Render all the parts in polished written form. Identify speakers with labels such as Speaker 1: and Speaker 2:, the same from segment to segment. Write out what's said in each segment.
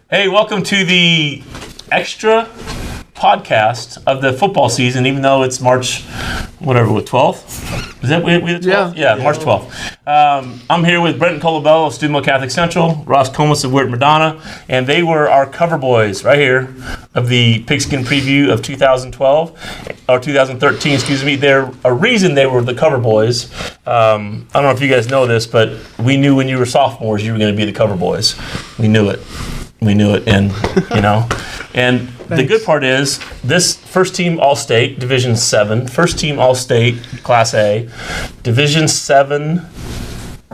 Speaker 1: Hey, welcome to the extra podcast of the football season, even though it's March, 12th? Is that we the 12th? Yeah, March 12th. I'm here with Brenton, Colabella of Steubenville Catholic Central, Ross Comis of Weirton, Madonna, and they were our cover boys right here of the Pigskin preview of 2012, or 2013, excuse me. They're a reason they were the cover boys. I don't know if you guys know this, but we knew when you were sophomores you were going to be the cover boys. We knew it, and and the good part is this first team All-State, Division 7, first team All-State, Class A, Division 7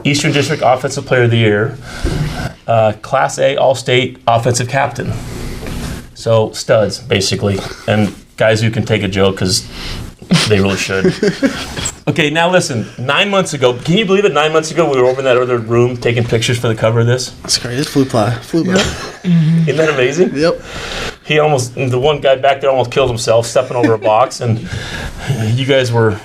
Speaker 1: Eastern District Offensive Player of the Year, Class A All-State Offensive Captain. So studs, basically, and guys who can take a joke because they really should. Okay, now listen, 9 months ago, can you believe it? 9 months ago, we were over in that other room taking pictures for the cover of this.
Speaker 2: That's great. It flew by.
Speaker 1: Yep. Isn't that amazing?
Speaker 2: Yep.
Speaker 1: The one guy back there almost killed himself stepping over a box, and you guys were,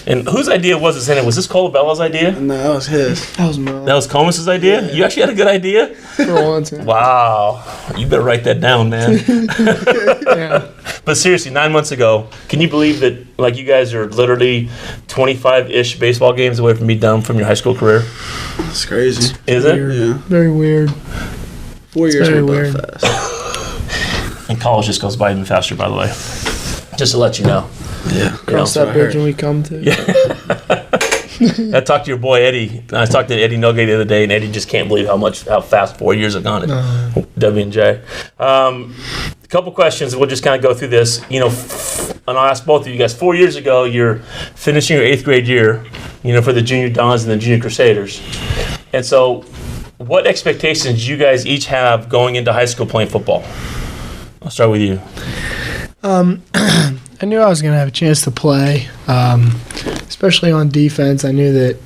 Speaker 1: And whose idea was this anyway? Was this Colabella's idea?
Speaker 2: No, that was his. That was mine.
Speaker 1: That was Comis's idea? Yeah. You actually had a good idea?
Speaker 2: For once. Yeah.
Speaker 1: Wow. You better write that down, man.
Speaker 2: Yeah.
Speaker 1: But seriously, 9 months ago, can you believe that you guys are literally 25-ish baseball games away from being done from your high school career?
Speaker 2: It's crazy.
Speaker 1: Is it?
Speaker 2: Yeah.
Speaker 3: Very weird.
Speaker 2: 4 years
Speaker 3: very
Speaker 2: went
Speaker 3: weird.
Speaker 1: And college just goes by even faster, by the way. Just to let you know.
Speaker 2: Yeah.
Speaker 3: Cross that bridge when we come to.
Speaker 1: Yeah. I talked to your boy Eddie. I talked to Eddie Nogay the other day, and Eddie just can't believe how fast 4 years have gone at W&J. A couple questions. We'll just kind of go through this. And I'll ask both of you guys. 4 years ago, you're finishing your 8th grade year, for the Junior Dons and the Junior Crusaders. And so, what expectations do you guys each have going into high school playing football? I'll start with you.
Speaker 3: I knew I was going to have a chance to play, especially on defense. I knew that,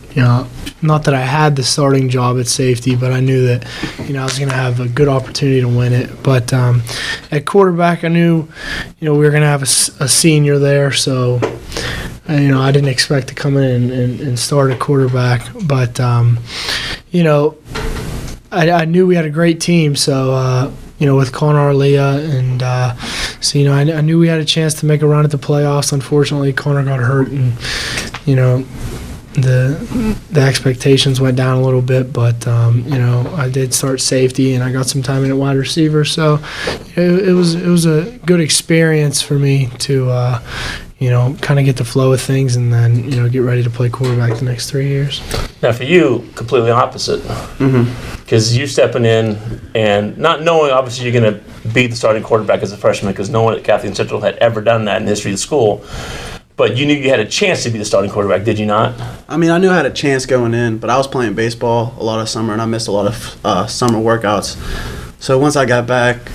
Speaker 3: not that I had the starting job at safety, but I knew that, I was going to have a good opportunity to win it. But at quarterback, I knew, we were going to have a senior there, so, I didn't expect to come in and start at quarterback. But, I knew we had a great team, so, with Connor, Leah, and so I knew we had a chance to make a run at the playoffs. Unfortunately, Connor got hurt, and the expectations went down a little bit. But I did start safety, and I got some time in at wide receiver. So it was a good experience for me to kind of get the flow of things, and then get ready to play quarterback the next 3 years.
Speaker 1: Now for you, completely opposite. Because you're stepping in and not knowing, obviously, you're going to be the starting quarterback as a freshman, because no one at Catholic Central had ever done that in the history of the school. But you knew you had a chance to be the starting quarterback, did you not?
Speaker 2: I mean, I knew I had a chance going in, but I was playing baseball a lot of summer, and I missed a lot of summer workouts. So once I got back,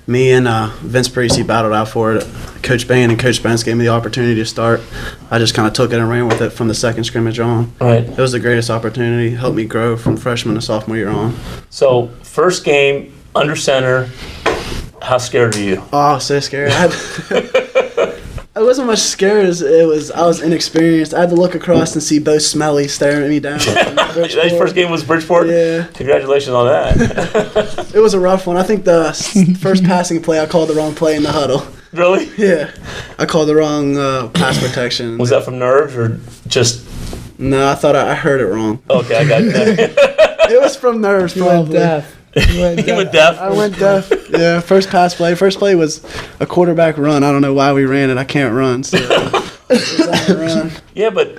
Speaker 2: me and Vince Parisi battled out for it. Coach Bain and Coach Spence gave me the opportunity to start. I just kind of took it and ran with it from the second scrimmage on.
Speaker 1: Right.
Speaker 2: It was the greatest opportunity. Helped me grow from freshman to sophomore year on.
Speaker 1: So, first game, under center, how scared are you?
Speaker 2: Oh, so scared. I wasn't much scared as I was inexperienced. I had to look across and see Bo Smelly staring at me down.
Speaker 1: That first game was Bridgeport?
Speaker 2: Yeah.
Speaker 1: Congratulations on that.
Speaker 2: It was a rough one. I think the first passing play, I called the wrong play in the huddle.
Speaker 1: Really?
Speaker 2: Yeah. I called the wrong pass protection.
Speaker 1: Was that from nerves or just...
Speaker 2: No, I thought I heard it wrong.
Speaker 1: Okay, I got that.
Speaker 2: It was from nerves, probably.
Speaker 3: Deaf.
Speaker 1: You went deaf?
Speaker 2: I went deaf. Yeah, first play. First play was a quarterback run. I don't know why we ran it. I can't run. So run.
Speaker 1: Yeah, but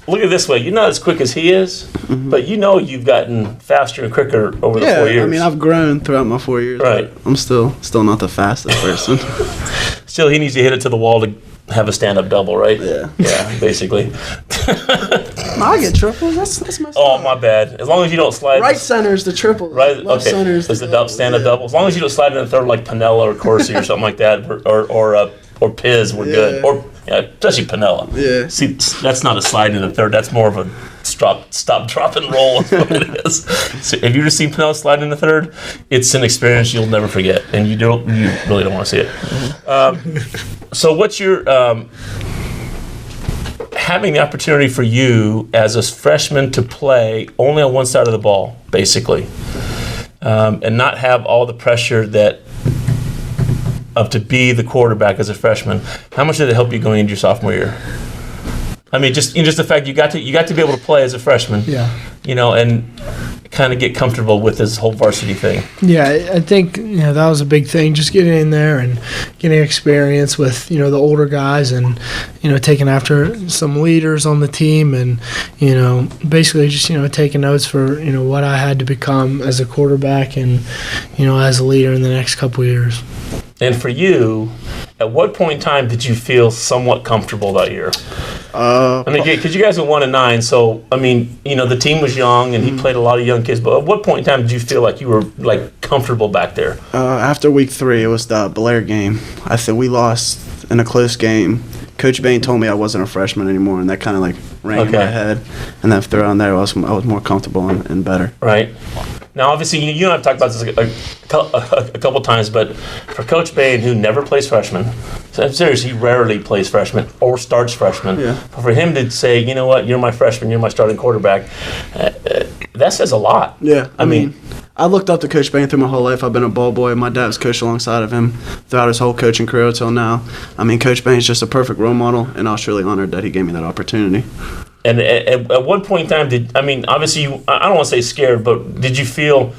Speaker 1: look at it this way. You're not as quick as he is, but you've gotten faster and quicker over the 4 years.
Speaker 2: I mean, I've grown throughout my 4 years.
Speaker 1: Right.
Speaker 2: I'm still not the fastest person.
Speaker 1: Still, he needs to hit it to the wall to have a stand-up double, right?
Speaker 2: Yeah.
Speaker 1: Yeah, basically.
Speaker 2: I get triples. That's my style.
Speaker 1: Oh, my bad. As long as you don't slide.
Speaker 2: Right center's the triple.
Speaker 1: Right.
Speaker 2: Left
Speaker 1: Okay.
Speaker 2: center's
Speaker 1: the stand-up double. As long as you don't slide in the third like Pinella or Corsi or something like that, or Piz, we're good. Or especially Pinella.
Speaker 2: Yeah.
Speaker 1: See, that's not a slide in the third. That's more of a stop, drop, and roll. Is what it is. So if you've ever seen Pinella slide in the third, it's an experience you'll never forget, and you really don't want to see it. So what's your having the opportunity for you as a freshman to play only on one side of the ball, basically. and not have all the pressure to be the quarterback as a freshman, how much did it help you going into your sophomore year? I mean, just the fact you got to be able to play as a freshman, and kind of get comfortable with this whole varsity thing.
Speaker 3: Yeah, I think that was a big thing, just getting in there and getting experience with the older guys, and taking after some leaders on the team, and basically just taking notes for what I had to become as a quarterback and as a leader in the next couple years.
Speaker 1: And for you, at what point in time did you feel somewhat comfortable that year? Because you guys were 1-9, so the team was young, and he played a lot of young kids. But at what point in time did you feel like you were comfortable back there?
Speaker 2: After week 3, it was the Blair game. I said we lost in a close game. Coach Bain told me I wasn't a freshman anymore, and that kind of rang in my head. And then throughout there, I was more comfortable and better.
Speaker 1: Right. Now, obviously, you and I have talked about this a couple times, but for Coach Bain, who never plays freshmen, I'm serious, he rarely plays freshmen or starts freshmen. Yeah. But for him to say, you know what, you're my freshman, you're my starting quarterback, that says a lot.
Speaker 2: Yeah. I mean, I looked up to Coach Bain through my whole life. I've been a ball boy. My dad was coached alongside of him throughout his whole coaching career until now. Coach Bain's just a perfect role model, and I was really honored that he gave me that opportunity.
Speaker 1: And at what point in time obviously, I don't want to say scared, but did you feel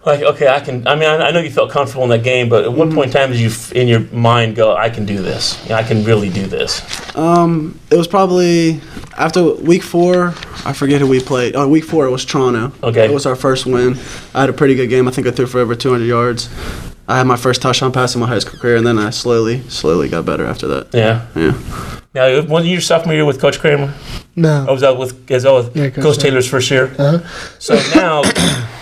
Speaker 1: like, okay, I can, I know you felt comfortable in that game, but at what point in time did you, in your mind, go, I can do this? I can really do this?
Speaker 2: It was probably after week 4, I forget who we played. Oh, week 4, it was Toronto. Okay. It was our first win. I had a pretty good game. I think I threw for over 200 yards. I had my first touchdown pass in my high school career, and then I slowly got better after that.
Speaker 1: Yeah. Now, was your sophomore year with Coach Kramer?
Speaker 3: No.
Speaker 1: Was that with Coach Taylor's first year?
Speaker 3: Uh-huh.
Speaker 1: So now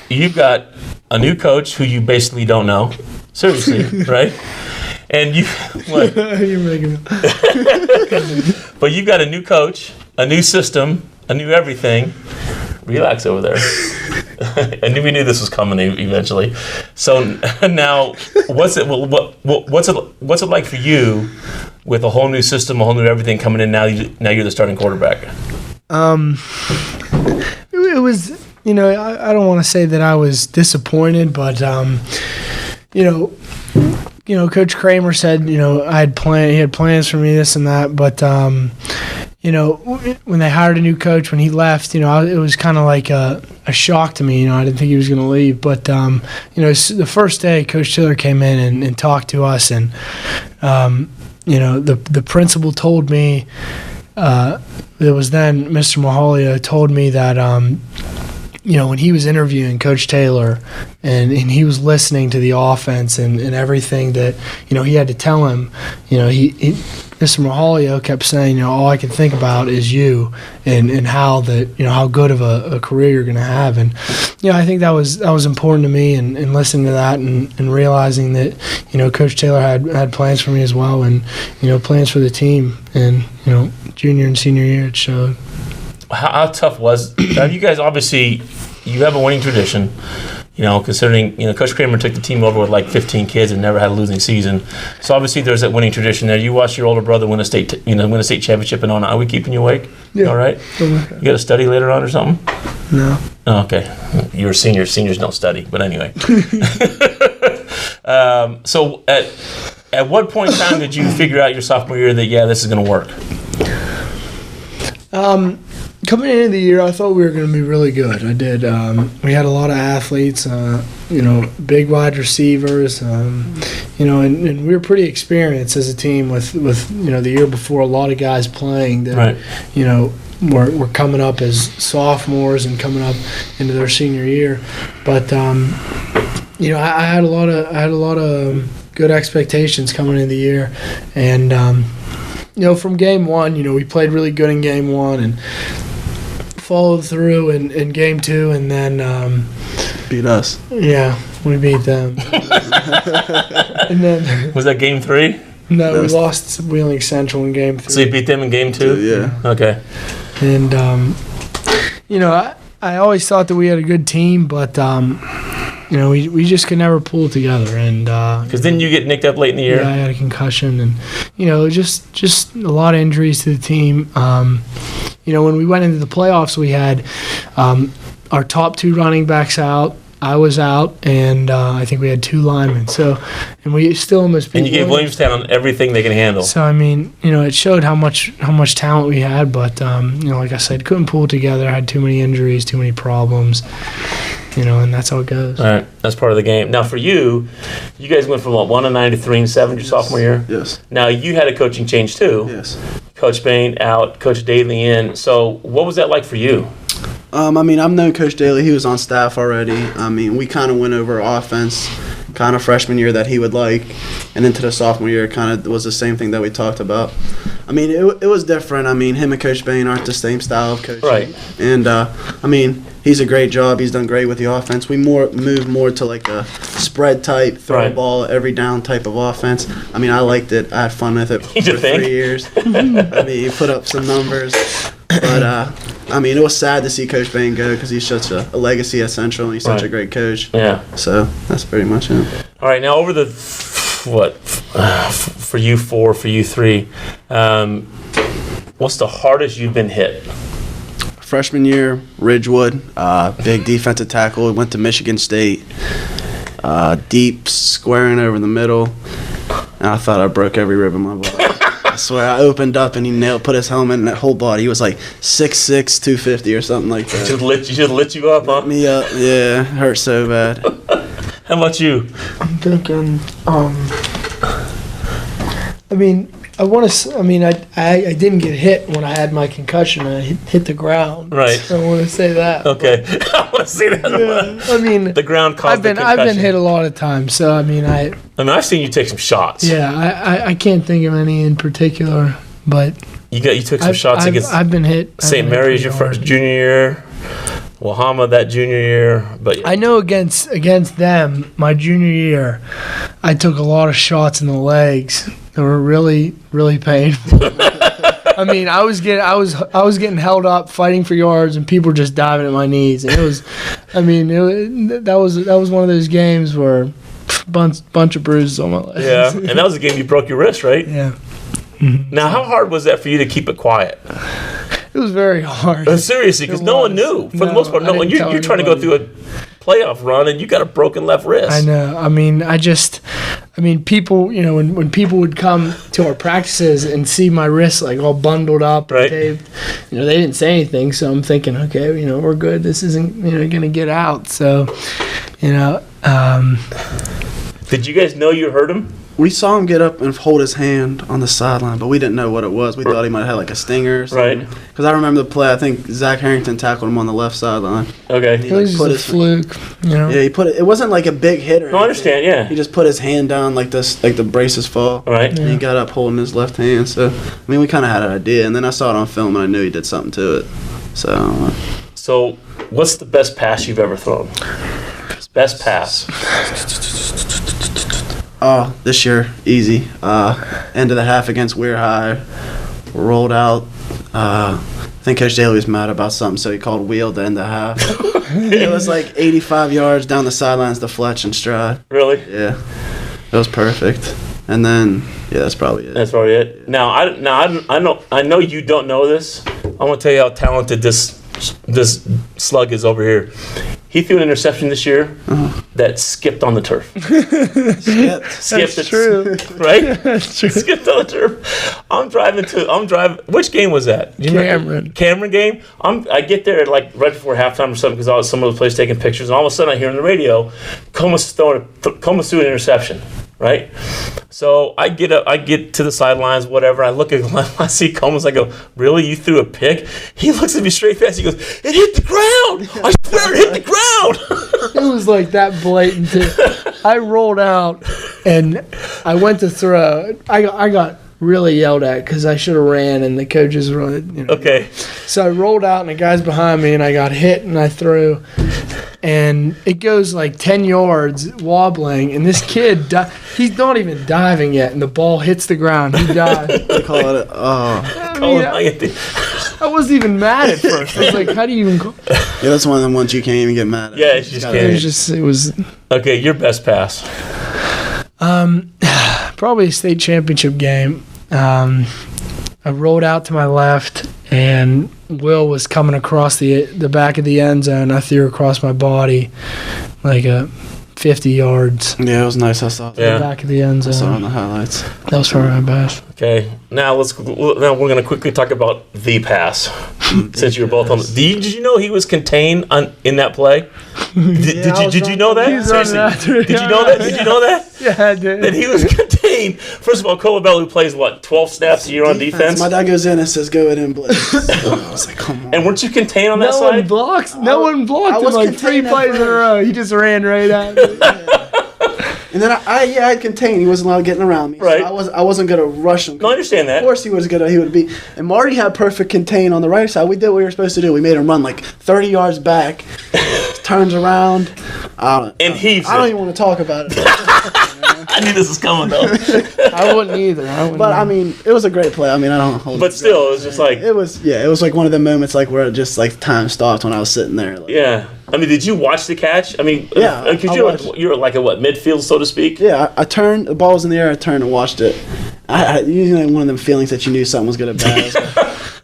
Speaker 1: you've got a new coach who you basically don't know. Seriously, right? And you, what?
Speaker 3: You're making it.
Speaker 1: But you've got a new coach, a new system, a new everything. Relax over there. I knew this was coming eventually. So now, what's it like for you with a whole new system, a whole new everything coming in? Now you're the starting quarterback.
Speaker 3: It was, I don't want to say that I was disappointed, but Coach Kramer said, he had plans for me, this and that, but when they hired a new coach, when he left, it was kind of like a shock to me. I didn't think he was going to leave. But, the first day, Coach Taylor came in and talked to us. And, the principal told me, it was then Mr. Mahalia told me that, when he was interviewing Coach Taylor and he was listening to the offense and everything that, he had to tell him, Mr. Mahalia kept saying, all I can think about is you and how how good of a career you're going to have. And, I think that was important to me and listening to that and realizing that, Coach Taylor had plans for me as well and, plans for the team. And, junior and senior year, it showed.
Speaker 1: How tough was you guys? Obviously, you have a winning tradition. Considering Coach Kramer took the team over with 15 kids and never had a losing season. So obviously, there's that winning tradition there. You watched your older brother win a state championship and on. Are we keeping you awake?
Speaker 3: Yeah.
Speaker 1: All right. You got to study later on or something?
Speaker 3: No.
Speaker 1: Oh, okay. You're a senior. Seniors don't study, but anyway. So at what point in time did you figure out your sophomore year that this is going to work?
Speaker 3: Coming into the year, I thought we were going to be really good. I did. We had a lot of athletes, big wide receivers, and we were pretty experienced as a team with the year before, a lot of guys playing that,
Speaker 1: right.
Speaker 3: Were coming up as sophomores and coming up into their senior year. But, I had a lot of good expectations coming into the year. And, from game one, we played really good in game one and followed through in game 2, and then
Speaker 2: beat us.
Speaker 3: Yeah, we beat them. And then
Speaker 1: was that game 3?
Speaker 3: No, we lost Wheeling Central in game 3.
Speaker 1: So you beat them in game 2?
Speaker 2: Yeah.
Speaker 1: Okay.
Speaker 3: And I always thought that we had a good team, but we just could never pull it together. And
Speaker 1: because didn't you get nicked up late in the year?
Speaker 3: Yeah, I had a concussion, and just a lot of injuries to the team. When we went into the playoffs, we had our top 2 running backs out. I was out, and I think we had 2 linemen. So, and we still almost beat.
Speaker 1: And you gave Williamstown everything they can handle.
Speaker 3: So I mean, it showed how much talent we had, but like I said, couldn't pull it together. Had too many injuries, too many problems. And that's how it goes.
Speaker 1: All right, that's part of the game. Now for you guys went from 1-9 to 3-7 your sophomore year.
Speaker 2: Yes.
Speaker 1: Now you had a coaching change too.
Speaker 2: Yes.
Speaker 1: Coach Bain out, Coach Daly in. So what was that like for you?
Speaker 2: I've known Coach Daly. He was on staff already. We kind of went over offense kind of freshman year that he would like, and into the sophomore year it kind of was the same thing that we talked about. It was different. Him and Coach Bain aren't the same style of coaching.
Speaker 1: Right.
Speaker 2: And, he's a great job. He's done great with the offense. We moved more to like a spread type, throw a ball every down type of offense. I liked it. I had fun with it for 3 years. He put up some numbers. But, it was sad to see Coach Bain go because he's such a legacy at Central, and he's such a great coach.
Speaker 1: Yeah.
Speaker 2: So that's pretty much it.
Speaker 1: All right, now over the, for you 4, for you 3, what's the hardest you've been hit?
Speaker 2: Freshman year, Ridgewood, big defensive tackle. Went to Michigan State, deep, squaring over the middle. And I thought I broke every rib in my body. I swear, I opened up and he put his helmet in that whole body. He was like 6'6", 250 or something like that.
Speaker 1: Just lit you up, huh?
Speaker 2: Lit me up, yeah. Hurt so bad.
Speaker 1: How about you?
Speaker 3: I'm thinking, I didn't get hit when I had my concussion. I hit the ground.
Speaker 1: Right.
Speaker 3: I want to say that.
Speaker 1: Okay. I want to say that.
Speaker 3: Yeah.
Speaker 1: The ground caused the concussion.
Speaker 3: I've been hit a lot of times, so
Speaker 1: I've seen you take some shots.
Speaker 3: Yeah, I can't think of any in particular, but
Speaker 1: you took some shots against.
Speaker 3: I've been hit.
Speaker 1: St. Mary's your first junior year. Wahama that junior year, but
Speaker 3: I know against them, my junior year, I took a lot of shots in the legs. They were really, really painful. I was getting held up, fighting for yards, and people were just diving at my knees. And that was one of those games where bunch of bruises on my legs.
Speaker 1: Yeah, and that was the game you broke your wrist, right?
Speaker 3: Yeah.
Speaker 1: Mm-hmm. Now, how hard was that for you to keep it quiet?
Speaker 3: It was very hard.
Speaker 1: Seriously, because no one knew. For the most part, no one. You're trying to go through a playoff run, and you got a broken left wrist.
Speaker 3: I know. People, when people would come to our practices and see my wrist like all bundled up,
Speaker 1: right?
Speaker 3: And taped, they didn't say anything. So I'm thinking, okay, we're good. This isn't, going to get out. So,
Speaker 1: Did you guys know you hurt him?
Speaker 2: We saw him get up and hold his hand on the sideline, but we didn't know what it was. We thought he might have had like a stinger or something.
Speaker 1: Right.
Speaker 2: Because I remember the play. I think Zach Harrington tackled him on the left sideline.
Speaker 1: Okay.
Speaker 3: It was just a fluke.
Speaker 2: Yeah, he put it. It wasn't like a big hit or anything.
Speaker 1: No, I understand. Yeah.
Speaker 2: He just put his hand down like this, like the braces fall.
Speaker 1: Right.
Speaker 2: And he got up holding his left hand. So we kind of had an idea, and then I saw it on film, and I knew he did something to it.
Speaker 1: So, what's the best pass you've ever thrown? Best pass.
Speaker 2: Oh, this year, easy. End of the half against Weir High. Rolled out. I think Coach Daly was mad about something, so he called wheel to end the half. It was like 85 yards down the sidelines to Fletch and Stride.
Speaker 1: Really?
Speaker 2: Yeah. It was perfect. And then, yeah, that's probably it.
Speaker 1: That's probably it. Now, I know you don't know this. I'm going to tell you how talented this slug is over here. He threw an interception this year that skipped on the turf. Skipped.
Speaker 3: That's true.
Speaker 1: Right?
Speaker 3: That's true.
Speaker 1: Skipped on the turf. I'm driving. Which game was that? Cameron game. I get there like right before halftime or something because some of the players taking pictures, and all of a sudden I hear on the radio, Comis threw an interception. Right, so I get to the sidelines, whatever. I look at Glenn, I see Comis. I go, "Really? You threw a pick?" He looks at me straight face. He goes, "It hit the ground. I swear, it hit the ground."
Speaker 3: It was like that blatant. I rolled out and I went to throw. I got really yelled at because I should have ran, and the coaches were,
Speaker 1: Okay.
Speaker 3: So I rolled out, and the guy's behind me, and I got hit, and I threw. And it goes like 10 yards wobbling, and this kid, he's not even diving yet, and the ball hits the ground. He dives.
Speaker 2: They call it
Speaker 3: I wasn't even mad at first. I was like, how do you even go?
Speaker 2: Yeah, that's one of them ones you can't even get mad at.
Speaker 1: Yeah, you just can't.
Speaker 3: It was.
Speaker 1: Okay, your best pass.
Speaker 3: Probably a state championship game. I rolled out to my left, and Will was coming across the back of the end zone. I threw across my body like 50 yards.
Speaker 2: Yeah, it was nice. I saw
Speaker 3: The back of the end zone.
Speaker 2: I saw it on the highlights.
Speaker 3: That was for my best.
Speaker 1: Okay, now we're going to quickly talk about the pass. Since you were both on, did you know he was contained in that play? Did you know that? Seriously, did you know that? Did you know that?
Speaker 3: Yeah, I did.
Speaker 1: That he was contained. First of all, Colabella, who plays 12 snaps a year on defense.
Speaker 2: My dad goes in and says, "Go ahead and blitz." I was like, "Come on."
Speaker 1: And weren't you contained on that
Speaker 3: No
Speaker 1: side?
Speaker 3: one blocked him like 3 plays in a row. He just ran right at me.
Speaker 2: And then I had contained. He wasn't allowed to get around me.
Speaker 1: Right.
Speaker 2: So I wasn't gonna rush him.
Speaker 1: No, I understand that.
Speaker 2: Of course he would be. And Marty had perfect contain on the right side. We did what we were supposed to do. We made him run like 30 yards back, turns around.
Speaker 1: And heaves
Speaker 2: I don't
Speaker 1: it.
Speaker 2: even want to talk about it.
Speaker 1: I knew this was coming though.
Speaker 3: I wouldn't either.
Speaker 2: But I mean, it was a great play. I mean, I don't hold.
Speaker 1: But still, it was just like
Speaker 2: it was like one of the moments like where it just like time stopped when I was sitting there. Like,
Speaker 1: yeah. I mean, did you watch the catch? I mean,
Speaker 2: yeah,
Speaker 1: because you're like a midfield, so to speak.
Speaker 2: Yeah, I turned, the ball was in the air, I turned and watched it. I usually one of them feelings that you knew something was going to bad.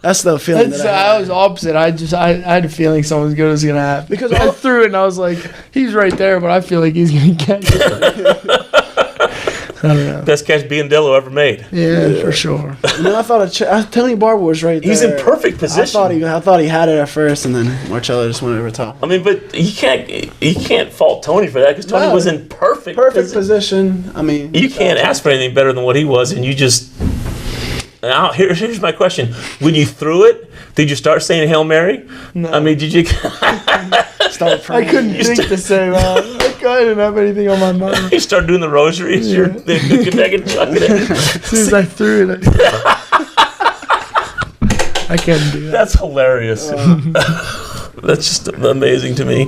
Speaker 2: That's the feeling
Speaker 3: I was opposite. I had a feeling something good was going to happen. Because I threw it and I was like, he's right there, but I feel like he's going to catch it. I don't know.
Speaker 1: Best catch Biandello ever made.
Speaker 3: Yeah, for sure.
Speaker 2: And then I thought Tony Barber was right there.
Speaker 1: He's in perfect position.
Speaker 2: I thought he had it at first, and then Marcello just went over top.
Speaker 1: I mean, but you can't fault Tony for that because Tony was in perfect
Speaker 2: position. I mean,
Speaker 1: you can't ask for anything better than what he was, and you just. Now here's my question: when you threw it, did you start saying Hail Mary?
Speaker 3: No.
Speaker 1: I mean, did you?
Speaker 2: Start praying.
Speaker 3: I couldn't think to say that. I didn't have anything on my mind.
Speaker 1: You start doing the rosaries.
Speaker 3: Yeah.
Speaker 1: You're back and chucking it.
Speaker 3: As soon as I threw it, I couldn't do that.
Speaker 1: That's hilarious. That's just amazing to me.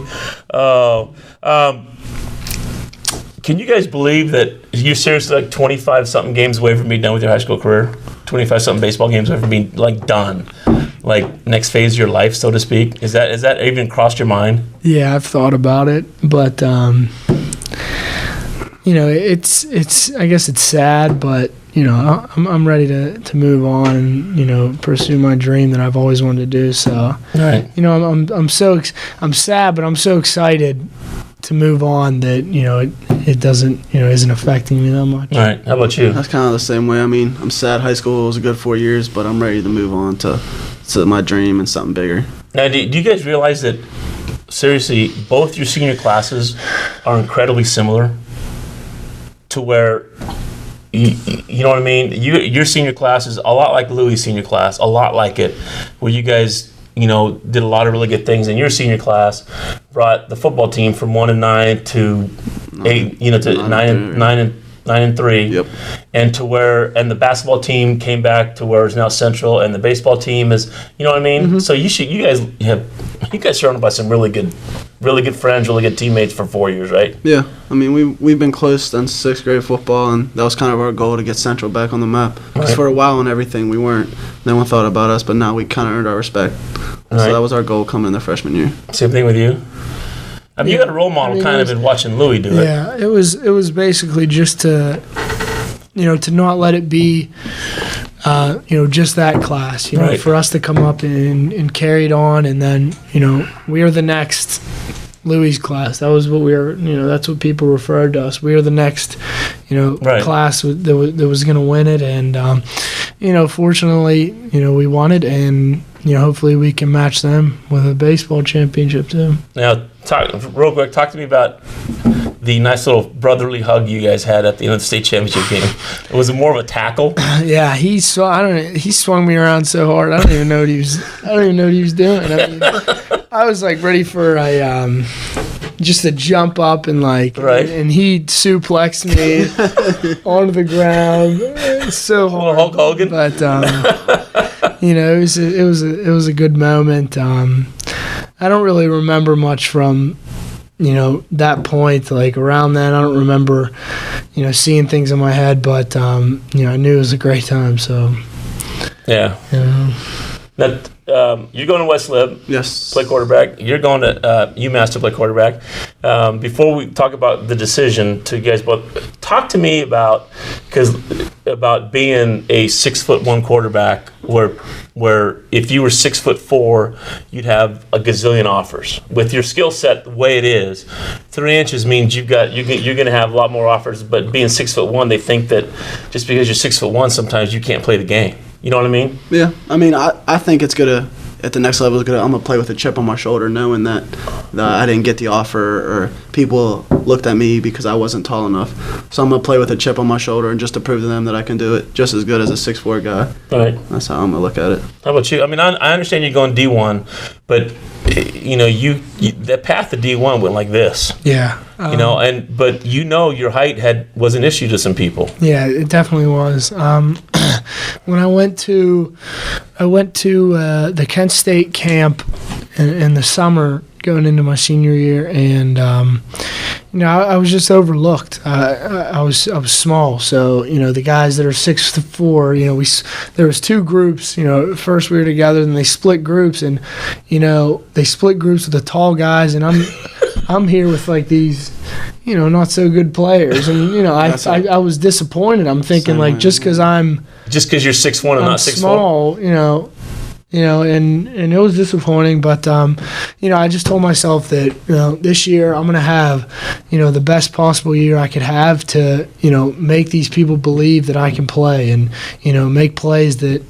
Speaker 1: Can you guys believe that you're seriously like 25-something games away from being done with your high school career? 25-something baseball games away from being like done, like next phase of your life, so to speak. Is that even crossed your mind?
Speaker 3: Yeah, I've thought about it, but it's I guess it's sad, but I'm ready to move on and pursue my dream that I've always wanted to do. So,
Speaker 1: right.
Speaker 3: I'm sad, but I'm so excited to move on that it doesn't isn't affecting me that much.
Speaker 1: All right. How about you?
Speaker 2: That's kind of the same way. I mean, I'm sad. High school was a good 4 years, but I'm ready to move on to my dream and something bigger.
Speaker 1: Now, do you guys realize that seriously, both your senior classes are incredibly similar to where you know what I mean? Your senior class is a lot like Louis' senior class, a lot like it, where you guys did a lot of really good things, and your senior class brought the football team from 1-9 to 8, to 9-3.
Speaker 2: Yep.
Speaker 1: And the basketball team came back to where it's now Central, and the baseball team is, you know what I mean? Mm-hmm. So you guys surrounded by some really good friends, really good teammates for 4 years, right?
Speaker 2: Yeah, I mean we've been close since 6th grade football, and that was kind of our goal to get Central back on the map. Because for a while and everything, we weren't. No one thought about us, but now we kind of earned our respect. Right. So that was our goal coming in the freshman year.
Speaker 1: Same thing with you. I mean, you got a role model in watching Louis do it.
Speaker 3: Yeah, it was basically just to not let it be, just that class.
Speaker 1: Right.
Speaker 3: For us to come up and carry it on, and then we are the next Louis' class. That was what we were. That's what people referred to us. We are the next,
Speaker 1: right.
Speaker 3: class that was going to win it, and fortunately, we won it, and hopefully we can match them with a baseball championship too.
Speaker 1: Now, real quick, talk to me about the nice little brotherly hug you guys had at the end of the state championship game. Was it more of a tackle?
Speaker 3: Yeah, he swung me around so hard. I don't even know what he was doing. I mean, I was like ready for just to jump up and
Speaker 1: right.
Speaker 3: and he suplexed me onto the ground so hard.
Speaker 1: Hulk Hogan.
Speaker 3: But it was a good moment. I don't really remember much from that point. Like around then, I don't remember seeing things in my head, but I knew it was a great time. So
Speaker 1: yeah. Now, you're going to West Lib.
Speaker 2: Yes.
Speaker 1: Play quarterback. You're going to UMass to play quarterback. Before we talk about the decision to you guys both talk to me about being a 6'1" quarterback, where if you were 6'4", you'd have a gazillion offers. With your skill set the way it is, 3 inches means you're going to have a lot more offers. But being 6'1", they think that just because you're 6'1", sometimes you can't play the game. You know what I mean?
Speaker 2: Yeah. I mean, I think it's gonna. At the next level, I'm going to play with a chip on my shoulder, knowing that I didn't get the offer or people looked at me because I wasn't tall enough. So I'm going to play with a chip on my shoulder and just to prove to them that I can do it just as good as a 6'4" guy.
Speaker 1: Right.
Speaker 2: That's how I'm going to look at it.
Speaker 1: How about you? I mean, I understand you're going D1, but you that path to D1 went like this.
Speaker 3: Yeah.
Speaker 1: But your height was an issue to some people.
Speaker 3: Yeah, it definitely was. When I went to the Kent State camp in the summer going into my senior year, and I was just overlooked. I was small, so the guys that are 6'4", there was 2 groups. First we were together, and they split groups, and they split groups with the tall guys, and I'm here with like these not so good players, and I was disappointed. I'm thinking just because
Speaker 1: you're 6'1" and not 6'4",
Speaker 3: small, and it was disappointing. But I just told myself that this year I'm gonna have the best possible year I could have to make these people believe that I can play and make plays that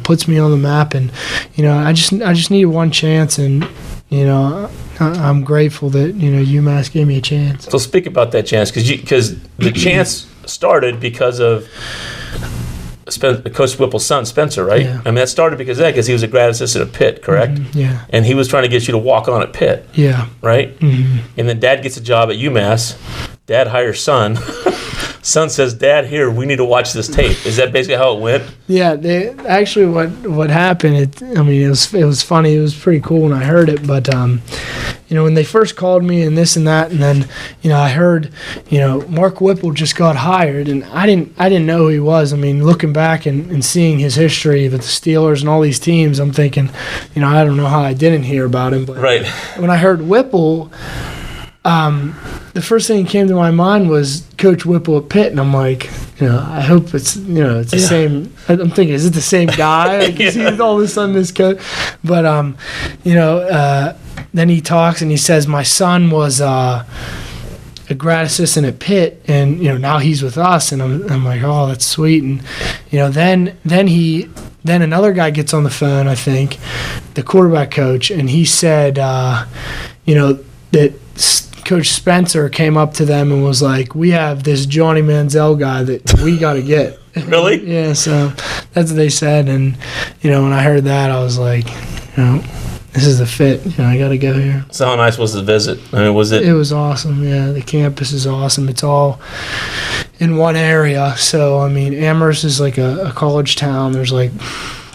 Speaker 3: puts me on the map, and I just needed one chance, and I'm grateful that UMass gave me a chance.
Speaker 1: So speak about that chance, because the chance started because of Coach Whipple's son, Spencer, right?
Speaker 3: Yeah.
Speaker 1: I mean, that started because he was a grad assistant at Pitt, correct?
Speaker 3: Mm-hmm. Yeah.
Speaker 1: And he was trying to get you to walk on at Pitt.
Speaker 3: Yeah.
Speaker 1: Right?
Speaker 3: Mm-hmm.
Speaker 1: And then Dad gets a job at UMass. Dad hires son. Son says, "Dad, here, we need to watch this tape." Is that basically how it went?
Speaker 3: Yeah. What happened? It was funny. It was pretty cool when I heard it. But when they first called me and this and that, and then I heard Mark Whipple just got hired, and I didn't know who he was. I mean, looking back and seeing his history with the Steelers and all these teams, I'm thinking, I don't know how I didn't hear about him. But
Speaker 1: right.
Speaker 3: When I heard Whipple, the first thing that came to my mind was Coach Whipple at Pitt, and I'm like, I hope it's it's the same. I'm thinking, is it the same guy? Like, is he all of a sudden this coach? But then he talks and he says, my son was a grad assistant at Pitt, and now he's with us, and I'm like, oh, that's sweet. And then another guy gets on the phone, I think, the quarterback coach, and he said, that Coach Spencer came up to them and was like, we have this Johnny Manziel guy that we got to get.
Speaker 1: Really?
Speaker 3: Yeah, so that's what they said. And, when I heard that, I was like, this is a fit. I got to go here.
Speaker 1: So how nice was the visit? I mean, was it?
Speaker 3: It was awesome, yeah. The campus is awesome. It's all in one area. So, Amherst is like a college town. There's like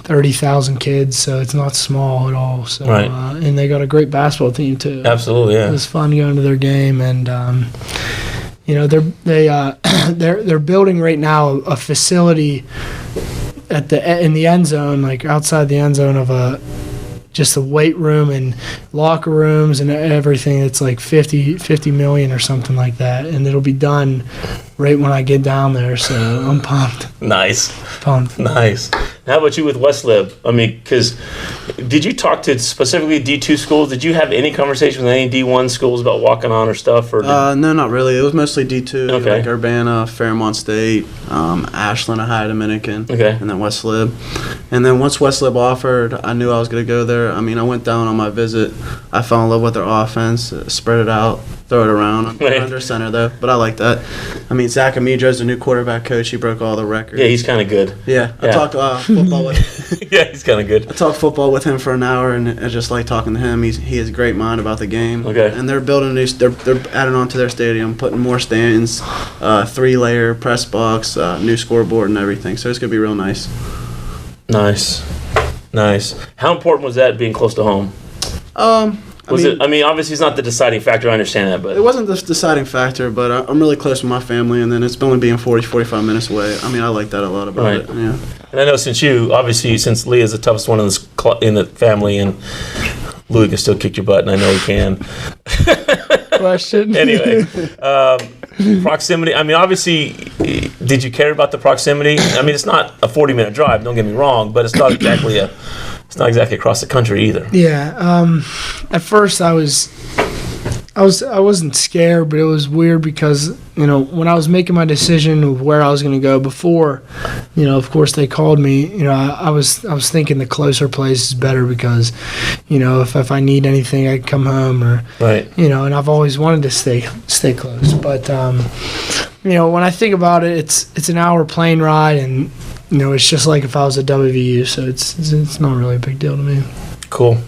Speaker 3: 30,000 kids, so it's not small at all. So,
Speaker 1: right.
Speaker 3: And they got a great basketball team too.
Speaker 1: Absolutely, yeah.
Speaker 3: It was fun going to their game, and they're building right now a facility in the end zone, like outside the end zone of just a weight room and locker rooms and everything. It's like 50 million or something like that, and it'll be done right when I get down there, so I'm pumped.
Speaker 1: Nice.
Speaker 3: Pumped.
Speaker 1: Nice. How about you with Westlib? I mean, because did you talk to specifically D2 schools? Did you have any conversation with any D1 schools about walking on or stuff? Or
Speaker 2: no, not really. It was mostly D2,
Speaker 1: okay.
Speaker 2: Like Urbana, Fairmont State, Ashland, Ohio Dominican,
Speaker 1: okay.
Speaker 2: And then Westlib. And then once Westlib offered, I knew I was going to go there. I went down on my visit. I fell in love with their offense, spread it out, throw it around. I'm under center, though, but I like that. Zach Amidro's the new quarterback coach. He broke all the records.
Speaker 1: Yeah, he's kind of good.
Speaker 2: Yeah. I talked football with
Speaker 1: yeah, he's kind of good.
Speaker 2: I talked football with him for an hour, and I just like talking to him. He has a great mind about the game.
Speaker 1: Okay.
Speaker 2: And they're building they're adding on to their stadium, putting more stands, 3-layer press box, new scoreboard and everything. So it's gonna be real nice.
Speaker 1: Nice. How important was that being close to home? Obviously it's not the deciding factor, I understand that, but...
Speaker 2: It wasn't the deciding factor, but I'm really close with my family, and then it's only being 45 minutes away. I like that a lot about it, yeah.
Speaker 1: And I know since Lee is the toughest one in the family, and Louis can still kick your butt, and I know he can.
Speaker 3: Question.
Speaker 1: Anyway, proximity. I mean, obviously, did you care about the proximity? I mean, it's not a 40-minute drive. Don't get me wrong, but it's not exactly across the country either.
Speaker 3: Yeah. At first, I wasn't scared, but it was weird because, when I was making my decision of where I was going to go before, of course they called me, I was thinking the closer place is better because, if I need anything, I can come home or,
Speaker 1: right.
Speaker 3: And I've always wanted to stay close. But, when I think about it, it's an hour plane ride and, it's just like if I was at WVU, so it's not really a big deal to me.
Speaker 1: Cool.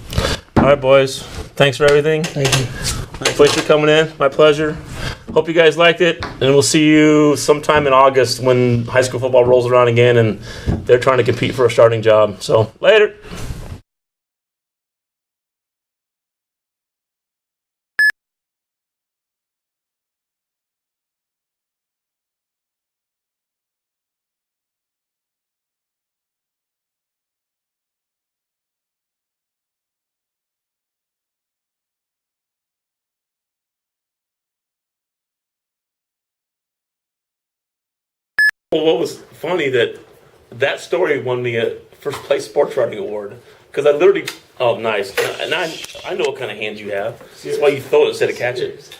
Speaker 1: All right, boys. Thanks for everything.
Speaker 3: Thank you.
Speaker 1: Thanks for coming in. My pleasure. Hope you guys liked it, and we'll see you sometime in August when high school football rolls around again and they're trying to compete for a starting job. So, later. Well, what was funny that story won me a first place sports writing award because I literally nice, and I know what kind of hands you have. That's why you throw it instead of catch it.